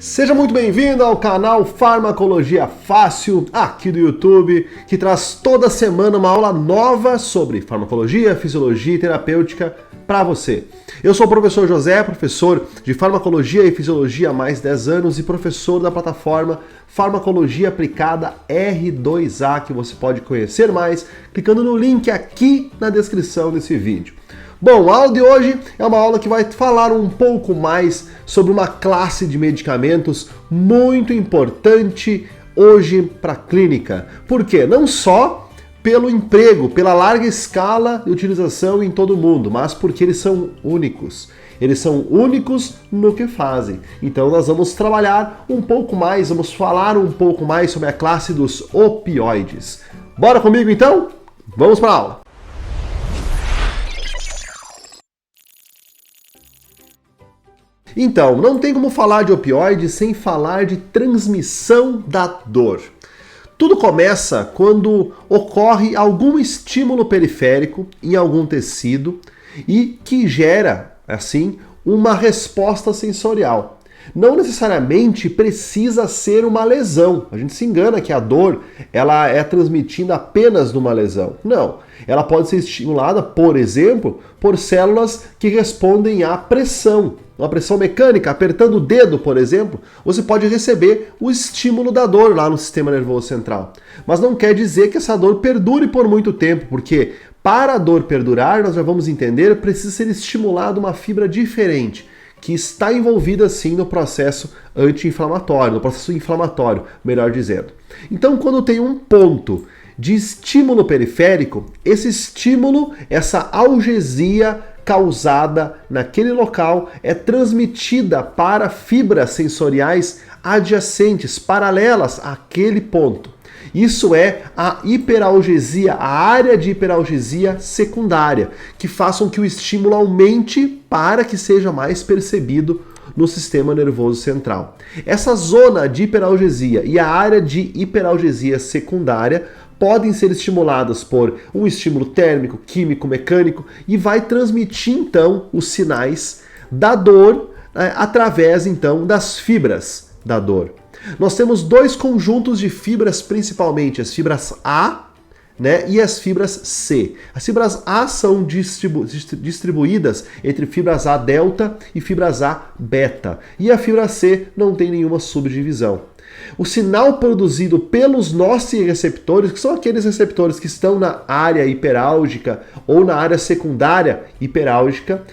Seja muito bem-vindo ao canal Farmacologia Fácil, aqui do YouTube, que traz toda semana uma aula nova sobre farmacologia, fisiologia e terapêutica para você. Eu sou o professor José, professor de Farmacologia e Fisiologia há mais de 10 anos e professor da plataforma Farmacologia Aplicada R2A, que você pode conhecer mais clicando no link aqui na descrição desse vídeo. Bom, a aula de hoje é uma aula que vai falar um pouco mais sobre uma classe de medicamentos muito importante hoje para a clínica. Por quê? Não só pelo emprego, pela larga escala de utilização em todo o mundo, mas porque eles são únicos. Eles são únicos no que fazem. Então nós vamos trabalhar um pouco mais, vamos falar um pouco mais sobre a classe dos opioides. Bora comigo então? Vamos para a aula! Então, não tem como falar de opioide sem falar de transmissão da dor. Tudo começa quando ocorre algum estímulo periférico em algum tecido e que gera, assim, uma resposta sensorial. Não necessariamente precisa ser uma lesão. A gente se engana que a dor ela é transmitida apenas numa lesão. Não. Ela pode ser estimulada, por exemplo, por células que respondem à pressão. Uma pressão mecânica, apertando o dedo, por exemplo, você pode receber o estímulo da dor lá no sistema nervoso central. Mas não quer dizer que essa dor perdure por muito tempo, porque para a dor perdurar, nós já vamos entender, precisa ser estimulada uma fibra diferente, que está envolvida sim no processo anti-inflamatório, no processo inflamatório, melhor dizendo. Então, quando tem um ponto de estímulo periférico, esse estímulo, essa algesia causada naquele local é transmitida para fibras sensoriais adjacentes, paralelas àquele ponto. Isso é a hiperalgesia, a área de hiperalgesia secundária, que façam que o estímulo aumente para que seja mais percebido no sistema nervoso central. Essa zona de hiperalgesia e a área de hiperalgesia secundária podem ser estimuladas por um estímulo térmico, químico, mecânico e vai transmitir então os sinais da dor através então das fibras da dor. Nós temos dois conjuntos de fibras principalmente, as fibras A, e as fibras C. As fibras A são distribuídas entre fibras A delta e fibras A beta. E a fibra C não tem nenhuma subdivisão. O sinal produzido pelos nociceptores, que são aqueles receptores que estão na área hiperálgica ou na área secundária hiperálgica,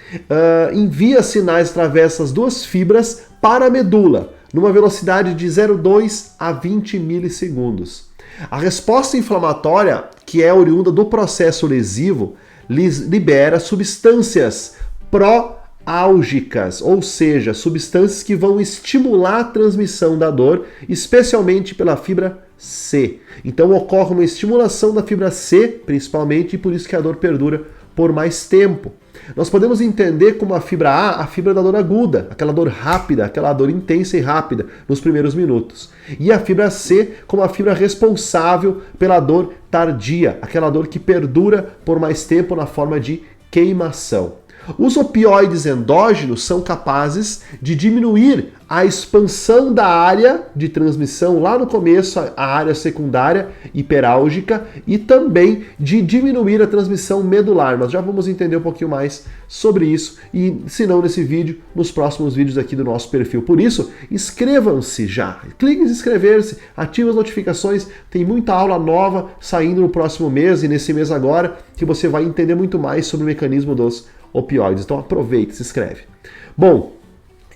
envia sinais através dessas duas fibras para a medula, numa velocidade de 0,2 a 20 milissegundos. A resposta inflamatória, que é oriunda do processo lesivo, libera substâncias pró-álgicas, ou seja, substâncias que vão estimular a transmissão da dor, especialmente pela fibra C. Então ocorre uma estimulação da fibra C, principalmente, e por isso que a dor perdura por mais tempo. Nós podemos entender como a fibra A, a fibra da dor aguda, aquela dor rápida, aquela dor intensa e rápida nos primeiros minutos. E a fibra C como a fibra responsável pela dor tardia, aquela dor que perdura por mais tempo na forma de queimação. Os opioides endógenos são capazes de diminuir a expansão da área de transmissão lá no começo, a área secundária hiperálgica, e também de diminuir a transmissão medular. Nós já vamos entender um pouquinho mais sobre isso, e se não nesse vídeo, nos próximos vídeos aqui do nosso perfil. Por isso, inscrevam-se já, cliquem em inscrever-se, ativem as notificações, tem muita aula nova saindo no próximo mês e nesse mês agora, que você vai entender muito mais sobre o mecanismo dos opioides. Então aproveite, se inscreve. Bom,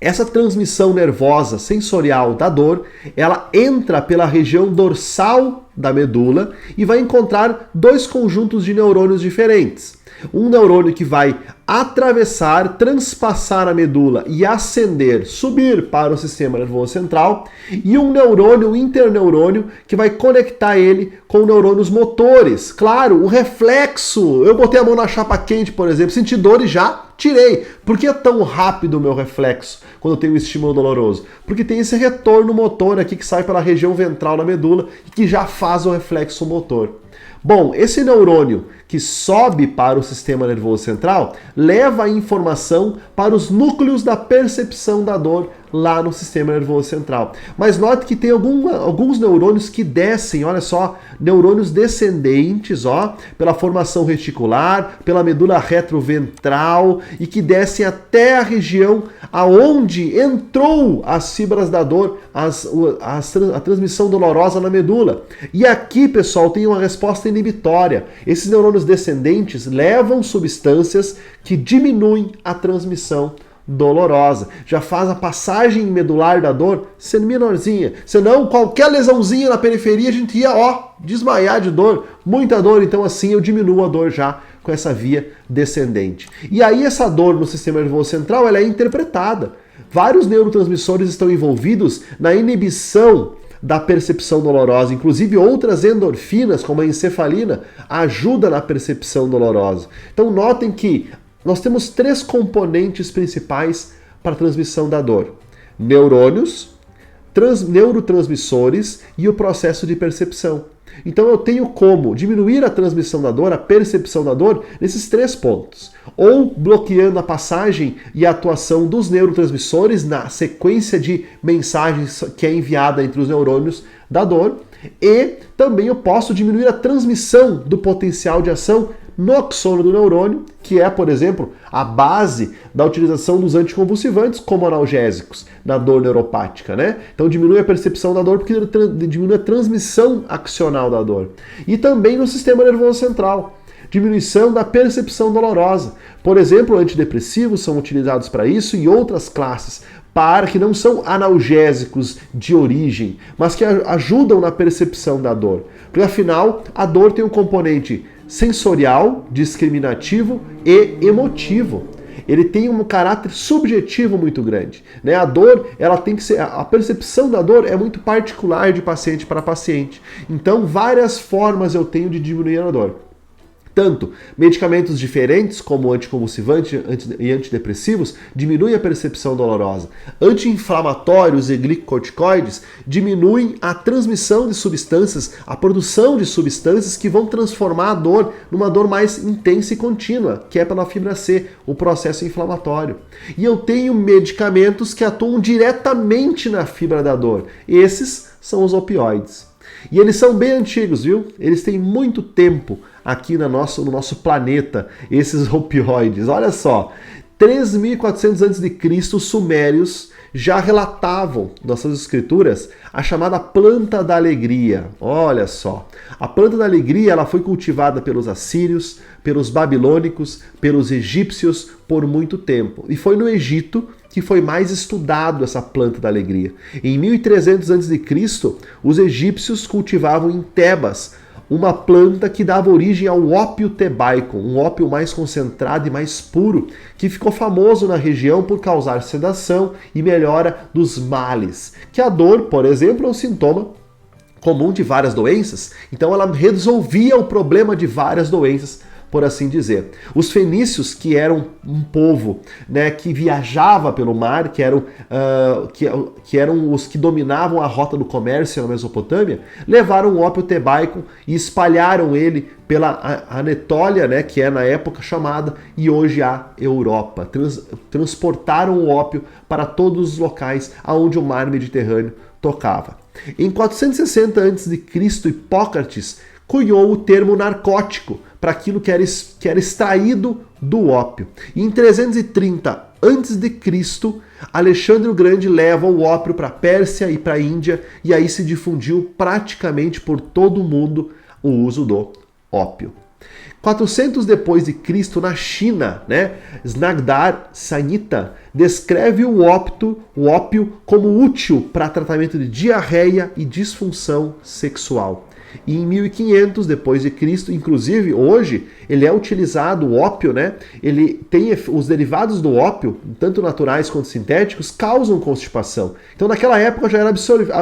essa transmissão nervosa sensorial da dor, ela entra pela região dorsal da medula e vai encontrar dois conjuntos de neurônios diferentes. Um neurônio que vai atravessar, transpassar a medula e ascender, subir para o sistema nervoso central, e um neurônio, um interneurônio, que vai conectar ele com neurônios motores. Claro, o reflexo, eu botei a mão na chapa quente, por exemplo, senti dor e já tirei. Por que é tão rápido o meu reflexo quando eu tenho um estímulo doloroso? Porque tem esse retorno motor aqui que sai pela região ventral da medula e que já faz o reflexo motor. Bom, esse neurônio que sobe para o sistema nervoso central leva a informação para os núcleos da percepção da dor lá no sistema nervoso central. Mas note que tem alguns neurônios que descem, olha só, neurônios descendentes, ó, pela formação reticular, pela medula retroventral e que descem até a região aonde entrou as fibras da dor, a transmissão dolorosa na medula. E aqui, pessoal, tem uma resposta inibitória. Esses neurônios descendentes levam substâncias que diminuem a transmissão dolorosa. Já faz a passagem medular da dor sendo menorzinha. Senão, qualquer lesãozinha na periferia, a gente ia, desmaiar de dor. Muita dor, então assim eu diminuo a dor já com essa via descendente. E aí essa dor no sistema nervoso central, ela é interpretada. Vários neurotransmissores estão envolvidos na inibição da percepção dolorosa, inclusive outras endorfinas, como a encefalina, ajudam na percepção dolorosa. Então notem que nós temos 3 componentes principais para a transmissão da dor: neurônios, neurotransmissores e o processo de percepção. Então eu tenho como diminuir a transmissão da dor, a percepção da dor, nesses 3 pontos. Ou bloqueando a passagem e a atuação dos neurotransmissores na sequência de mensagens que é enviada entre os neurônios da dor. E também eu posso diminuir a transmissão do potencial de ação no axônio do neurônio, que é, por exemplo, a base da utilização dos anticonvulsivantes como analgésicos na dor neuropática, né? Então diminui a percepção da dor porque diminui a transmissão axonal da dor. E também no sistema nervoso central, diminuição da percepção dolorosa. Por exemplo, antidepressivos são utilizados para isso e outras classes que não são analgésicos de origem, mas que ajudam na percepção da dor. Porque afinal, a dor tem um componente sensorial, discriminativo e emotivo. Ele tem um caráter subjetivo muito grande, né? A dor, ela tem que ser, a percepção da dor é muito particular de paciente para paciente. Então, várias formas eu tenho de diminuir a dor. Tanto medicamentos diferentes, como anticonvulsivantes e antidepressivos, diminuem a percepção dolorosa. Anti-inflamatórios e glicocorticoides diminuem a transmissão de substâncias, a produção de substâncias que vão transformar a dor numa dor mais intensa e contínua, que é pela fibra C, o processo inflamatório. E eu tenho medicamentos que atuam diretamente na fibra da dor. Esses são os opioides. E eles são bem antigos, viu? Eles têm muito tempo aqui no nosso planeta, esses opioides. Olha só, 3.400 a.C., os sumérios já relatavam nas suas escrituras a chamada planta da alegria. Olha só, a planta da alegria ela foi cultivada pelos assírios, pelos babilônicos, pelos egípcios por muito tempo. E foi no Egito que foi mais estudado essa planta da alegria. Em 1300 a.C., os egípcios cultivavam em Tebas uma planta que dava origem ao ópio tebaico, um ópio mais concentrado e mais puro, que ficou famoso na região por causar sedação e melhora dos males. Que a dor, por exemplo, é um sintoma comum de várias doenças, então ela resolvia o problema de várias doenças, por assim dizer. Os fenícios, que eram um povo, né, que viajava pelo mar, que eram os que dominavam a rota do comércio na Mesopotâmia, levaram o ópio tebaico e espalharam ele pela Anatólia, né, que é na época chamada, e hoje a Europa. Transportaram o ópio para todos os locais aonde o mar Mediterrâneo tocava. Em 460 a.C., Hipócrates cunhou o termo narcótico para aquilo que era extraído do ópio. E em 330 a.C., Alexandre o Grande leva o ópio para a Pérsia e para a Índia, e aí se difundiu praticamente por todo o mundo o uso do ópio. 400 depois de Cristo, na China, né, Snagdar Sanhita descreve o ópio como útil para tratamento de diarreia e disfunção sexual. E em 1500 depois de Cristo, inclusive hoje, ele é utilizado, o ópio, né? Ele tem os derivados do ópio, tanto naturais quanto sintéticos, causam constipação. Então naquela época já era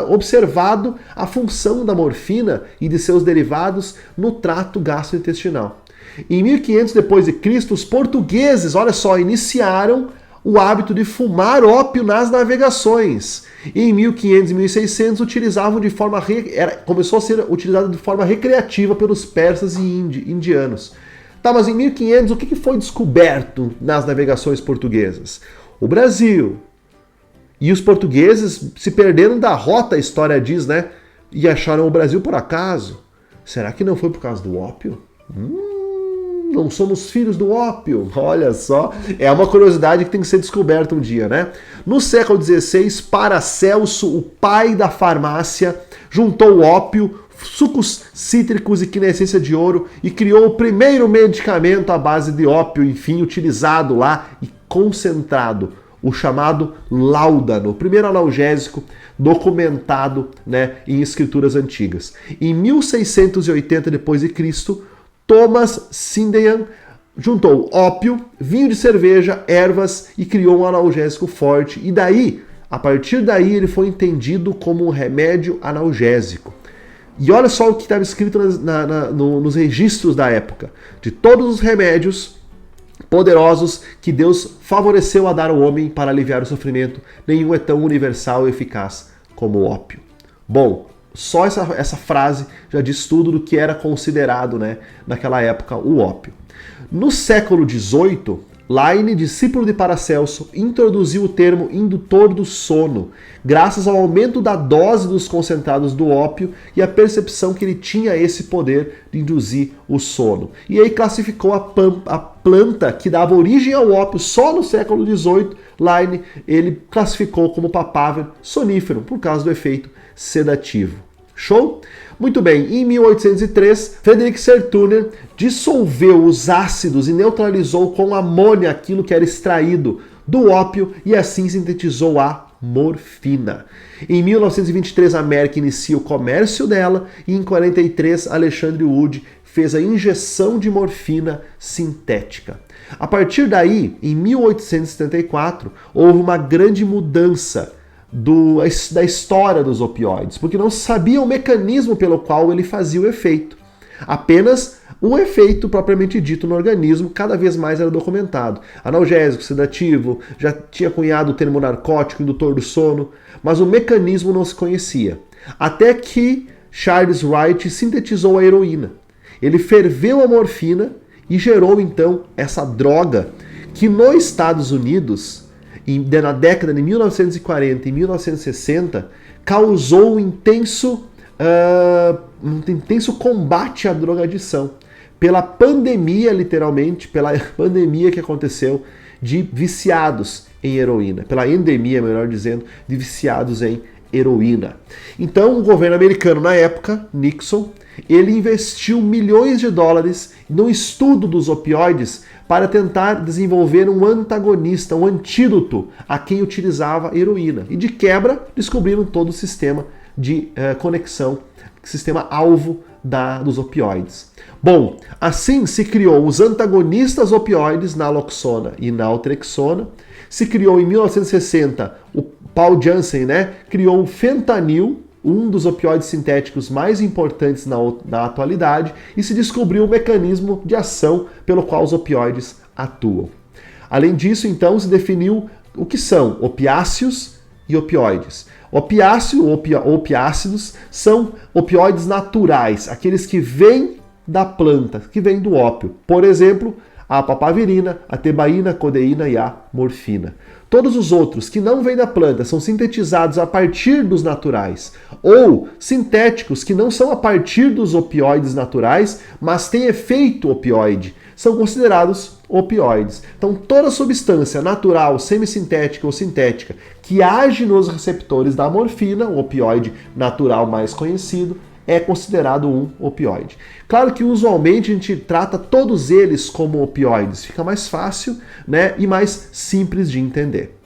observado a função da morfina e de seus derivados no trato gastrointestinal. Em 1500 depois de Cristo, os portugueses, olha só, iniciaram o hábito de fumar ópio nas navegações. E em 1500 e 1600 começou a ser utilizado de forma recreativa pelos persas e indianos. Tá, mas em 1500 o que foi descoberto nas navegações portuguesas? O Brasil, E os portugueses se perderam da rota, a história diz, né? E acharam o Brasil por acaso. Será que não foi por causa do ópio? Não somos filhos do ópio. Olha só, é uma curiosidade que tem que ser descoberta um dia, né? No século XVI, Paracelso, o pai da farmácia, juntou o ópio, sucos cítricos e quinaessência de ouro e criou o primeiro medicamento à base de ópio, enfim, utilizado lá e concentrado, o chamado láudano, o primeiro analgésico documentado, né, em escrituras antigas. Em 1680 d.C., Thomas Sydenham juntou ópio, vinho de cerveja, ervas e criou um analgésico forte. E daí, a partir daí, ele foi entendido como um remédio analgésico. E olha só o que estava escrito nos registros da época. De todos os remédios poderosos que Deus favoreceu a dar ao homem para aliviar o sofrimento, nenhum é tão universal e eficaz como o ópio. Bom, só essa frase já diz tudo do que era considerado, né, naquela época, o ópio. No século XVIII, Laine, discípulo de Paracelso, introduziu o termo indutor do sono, graças ao aumento da dose dos concentrados do ópio e a percepção que ele tinha esse poder de induzir o sono. E aí classificou a planta que dava origem ao ópio só no século XVIII. Laine, ele classificou como papáver sonífero, por causa do efeito sedativo. Show? Muito bem, em 1803, Frederick Serturner dissolveu os ácidos e neutralizou com amônia aquilo que era extraído do ópio e assim sintetizou a morfina. Em 1923, a Merck inicia o comércio dela e em 1943, Alexandre Wood fez a injeção de morfina sintética. A partir daí, em 1874, houve uma grande mudança da história dos opioides, porque não se sabia o mecanismo pelo qual ele fazia o efeito. Apenas o efeito propriamente dito no organismo cada vez mais era documentado. Analgésico, sedativo, já tinha cunhado o termo narcótico, indutor do sono, mas o mecanismo não se conhecia. Até que Charles Wright sintetizou a heroína. Ele ferveu a morfina e gerou então essa droga que nos Estados Unidos, na década de 1940 e 1960, causou um intenso combate à drogadição. Pela pandemia, literalmente, pela pandemia que aconteceu de viciados em heroína. Pela endemia, melhor dizendo, de viciados em heroína. Então, o governo americano, na época, Nixon, ele investiu milhões de dólares no estudo dos opioides para tentar desenvolver um antagonista, um antídoto a quem utilizava heroína. E de quebra, descobriram todo o sistema de conexão, sistema alvo dos opioides. Bom, assim se criou os antagonistas opioides, naloxona e naltrexona. Se criou em 1960, o Paul Janssen, né, criou o fentanil, um dos opioides sintéticos mais importantes na atualidade, e se descobriu o mecanismo de ação pelo qual os opioides atuam. Além disso, então, se definiu o que são opiáceos e opioides. Opiáceo ou opiácidos são opioides naturais, aqueles que vêm da planta, que vêm do ópio. Por exemplo, a papaverina, a tebaína, a codeína e a morfina. Todos os outros que não vêm da planta são sintetizados a partir dos naturais, ou sintéticos que não são a partir dos opioides naturais, mas têm efeito opioide, são considerados opioides. Então, toda substância natural, semissintética ou sintética que age nos receptores da morfina, o opioide natural mais conhecido, é considerado um opioide. Claro que usualmente a gente trata todos eles como opioides, fica mais fácil, né, e mais simples de entender.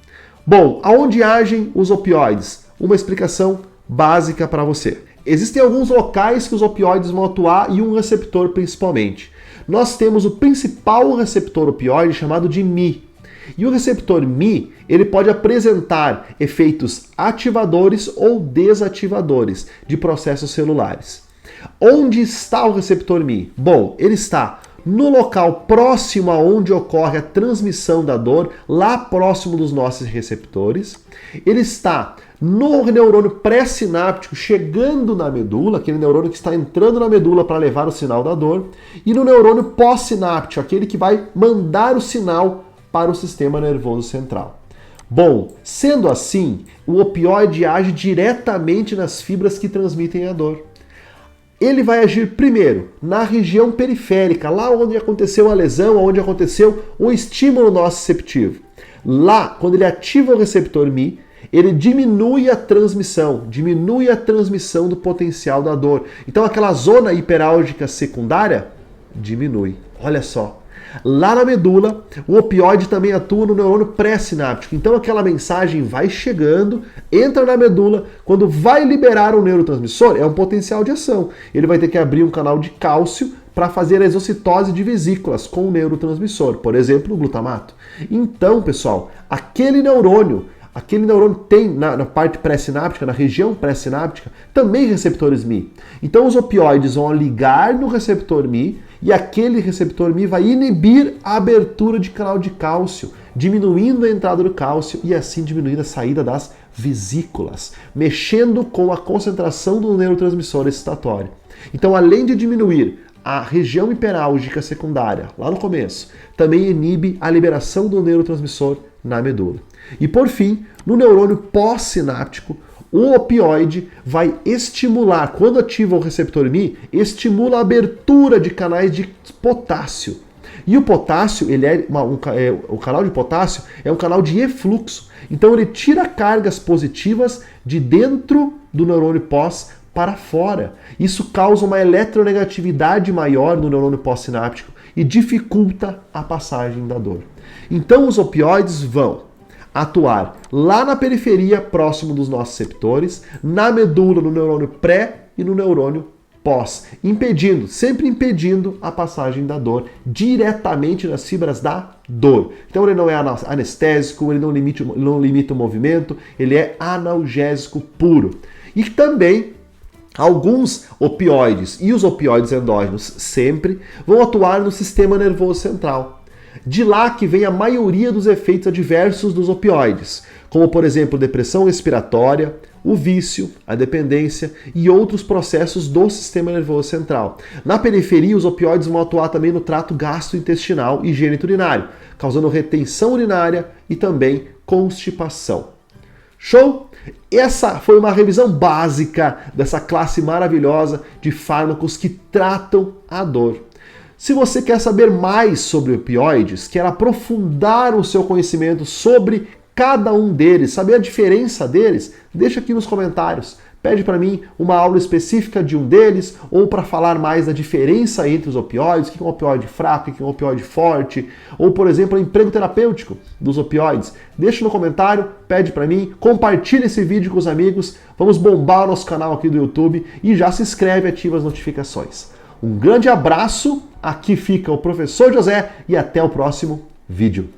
Bom, aonde agem os opioides? Uma explicação básica para você. Existem alguns locais que os opioides vão atuar e um receptor principalmente. Nós temos o principal receptor opioide chamado de Mi. E o receptor Mi, ele pode apresentar efeitos ativadores ou desativadores de processos celulares. Onde está o receptor Mi? Bom, ele está no local próximo aonde ocorre a transmissão da dor, lá próximo dos nossos receptores. Ele está no neurônio pré-sináptico, chegando na medula, aquele neurônio que está entrando na medula para levar o sinal da dor, e no neurônio pós-sináptico, aquele que vai mandar o sinal para o sistema nervoso central. Bom, sendo assim, o opioide age diretamente nas fibras que transmitem a dor. Ele vai agir primeiro na região periférica, lá onde aconteceu a lesão, onde aconteceu um estímulo nociceptivo. Lá, quando ele ativa o receptor Mi, ele diminui a transmissão do potencial da dor. Então aquela zona hiperálgica secundária diminui. Olha só. Lá na medula, o opioide também atua no neurônio pré-sináptico. Então aquela mensagem vai chegando, entra na medula, quando vai liberar o neurotransmissor, é um potencial de ação. Ele vai ter que abrir um canal de cálcio para fazer a exocitose de vesículas com o neurotransmissor, por exemplo, o glutamato. Então, pessoal, aquele neurônio tem na parte pré-sináptica, na região pré-sináptica, também receptores Mi. Então os opioides vão ligar no receptor Mi e aquele receptor Mi vai inibir a abertura de canal de cálcio, diminuindo a entrada do cálcio e assim diminuindo a saída das vesículas, mexendo com a concentração do neurotransmissor excitatório. Então, além de diminuir a região hiperálgica secundária, lá no começo, também inibe a liberação do neurotransmissor na medula. E por fim, no neurônio pós-sináptico, o opioide vai estimular, quando ativa o receptor Mi, estimula a abertura de canais de potássio. E o potássio, o canal de potássio é um canal de efluxo. Então ele tira cargas positivas de dentro do neurônio pós para fora. Isso causa uma eletronegatividade maior no neurônio pós-sináptico e dificulta a passagem da dor. Então os opioides vão atuar lá na periferia, próximo dos nossos receptores, na medula, no neurônio pré e no neurônio pós, sempre impedindo a passagem da dor diretamente nas fibras da dor. Então ele não é anestésico, ele não limita o movimento, ele é analgésico puro. E também alguns opioides e os opioides endógenos sempre vão atuar no sistema nervoso central. De lá que vem a maioria dos efeitos adversos dos opioides, como por exemplo depressão respiratória, o vício, a dependência e outros processos do sistema nervoso central. Na periferia, os opioides vão atuar também no trato gastrointestinal e geniturinário, causando retenção urinária e também constipação. Show? Essa foi uma revisão básica dessa classe maravilhosa de fármacos que tratam a dor. Se você quer saber mais sobre opioides, quer aprofundar o seu conhecimento sobre cada um deles, saber a diferença deles, deixa aqui nos comentários. Pede para mim uma aula específica de um deles ou para falar mais da diferença entre os opioides, o que é um opioide fraco, o que é um opioide forte, ou por exemplo, o emprego terapêutico dos opioides. Deixa no comentário, pede para mim, compartilha esse vídeo com os amigos, vamos bombar o nosso canal aqui do YouTube e já se inscreve e ativa as notificações. Um grande abraço, aqui fica o Professor José e até o próximo vídeo.